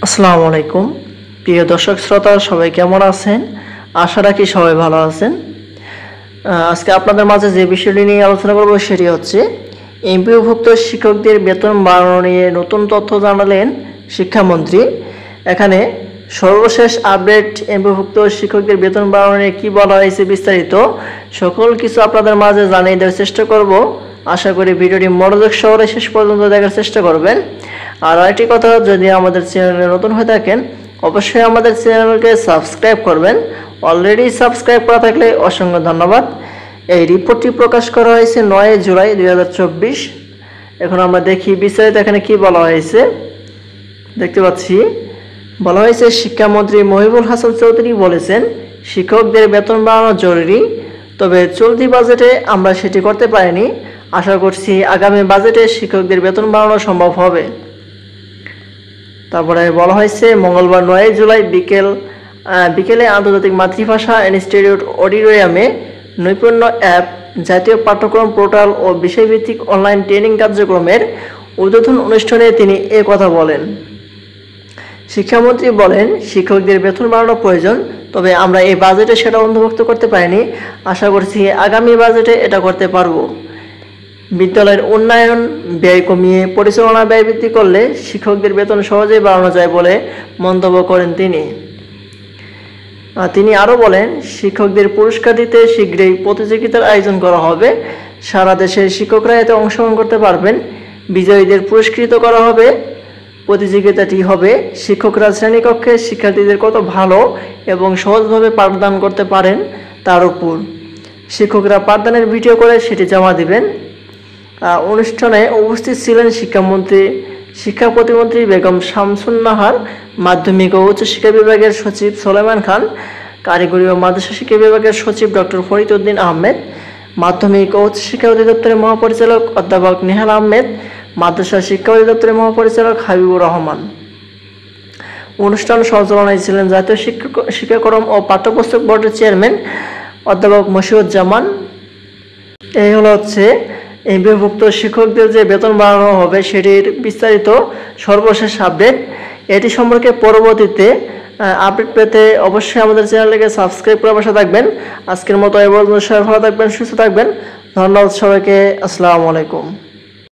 আসসালামু আলাইকুম প্রিয় দর্শক শ্রোতা সবাই কেমন আছেন? আশা রাখি সবাই ভালো আছেন। আজকে আপনাদের মাঝে যে বিষয়টি নিয়ে আলোচনা করব সেটি হচ্ছে এমপিওভুক্ত শিক্ষকদের বেতন বাড়ানো নিয়ে নতুন তথ্য জানালেন শিক্ষামন্ত্রী। এখানে সর্বশেষ আপডেট এমপিওভুক্ত শিক্ষকদের বেতন বাড়ানো নিয়ে কী বলা হয়েছে বিস্তারিত সকল কিছু আপনাদের মাঝে জানিয়ে দেওয়ার চেষ্টা করব। আশা করি ভিডিওটি মনোযোগ সহকারে শেষ পর্যন্ত দেখার চেষ্টা করবেন। আর আরেকটি কথা, যদি আমাদের চ্যানেলে নতুন হয়ে থাকেন অবশ্যই আমাদের চ্যানেলকে সাবস্ক্রাইব করবেন। অলরেডি সাবস্ক্রাইব করা থাকলে অসংখ্য ধন্যবাদ। এই রিপোর্টটি প্রকাশ করা হয়েছে 9 জুলাই 2024। এখন আমরা দেখি বিস্তারিত এখানে কি বলা হয়েছে। দেখতে পাচ্ছি বলা হয়েছে শিক্ষামন্ত্রী মহিবুল হাসান চৌধুরী বলেছেন শিক্ষকদের বেতন বাড়ানো জরুরি, তবে চলতি বাজেটে আমরা সেটি করতে পারিনি। আশা করছি আগামী বাজেটে শিক্ষকদের বেতন বাড়ানো সম্ভব হবে। তারপরে বলা হয়েছে মঙ্গলবার 9 জুলাই বিকেলে আন্তর্জাতিক মাতৃভাষা ইনস্টিটিউট অডিটোরিয়ামে নৈপুণ্য অ্যাপ, জাতীয় পাঠ্যক্রম পোর্টাল ও বিষয়ভিত্তিক অনলাইন ট্রেনিং কার্যক্রমের উদ্বোধন অনুষ্ঠানে তিনি এ কথা বলেন। শিক্ষামন্ত্রী বলেন শিক্ষকদের বেতন বাড়ানো প্রয়োজন, তবে আমরা এই বাজেটে সেটা অন্তর্ভুক্ত করতে পারিনি। আশা করছি আগামী বাজেটে এটা করতে পারব। বিদ্যালয়ের উন্নয়ন ব্যয় কমিয়ে পরিচালনা ব্যয় বৃদ্ধি করলে শিক্ষকদের বেতন সহজেই বাড়ানো যায় বলে মন্তব্য করেন তিনি আরও বলেন শিক্ষকদের পুরস্কার দিতে শীঘ্রই প্রতিযোগিতার আয়োজন করা হবে। সারা দেশের শিক্ষকরা এতে অংশগ্রহণ করতে পারবেন। বিজয়ীদের পুরস্কৃত করা হবে। প্রতিযোগিতাটি হবে শিক্ষকরা শ্রেণীকক্ষে শিক্ষার্থীদের কত ভালো এবং সহজভাবে পাঠদান করতে পারেন তার উপর। শিক্ষকরা পাঠদানের ভিডিও করে সেটি জমা দিবেন। অনুষ্ঠানে উপস্থিত ছিলেন শিক্ষা প্রতিমন্ত্রী বেগম শামসুন নাহার, মাধ্যমিক ও উচ্চশিক্ষা বিভাগের সচিব সোলাইমান খান, কারিগরি ও মাদ্রাসা শিক্ষা বিভাগের সচিব ডক্টর ফরিদ উদ্দিন আহমেদ, মাধ্যমিক ও উচ্চশিক্ষা অধিদপ্তরের মহাপরিচালক অধ্যাপক নেহাল আহমেদ, মাদ্রাসা শিক্ষা অধিদপ্তরের মহাপরিচালক হাবিবুর রহমান। অনুষ্ঠান সঞ্চালনায় ছিলেন জাতীয় শিক্ষাক্রম ও পাঠ্যপুস্তক বোর্ডের চেয়ারম্যান অধ্যাপক মশিউজ্জামান। এই হচ্ছে এমপিওভুক্ত শিক্ষকদের যে বেতন বাড়ানো হবে সেটির বিস্তারিত সর্বশেষ আপডেট। এটি সম্পর্কে পরবর্তীতে আপডেট পেতে অবশ্যই আমাদের চ্যানেলটিকে সাবস্ক্রাইব করে পাশে থাকবেন। আজকের মতো এই পর্যন্ত সবাই ভালো থাকবেন, সুস্থ থাকবেন। ধন্যবাদ সবাইকে। আসসালামু আলাইকুম।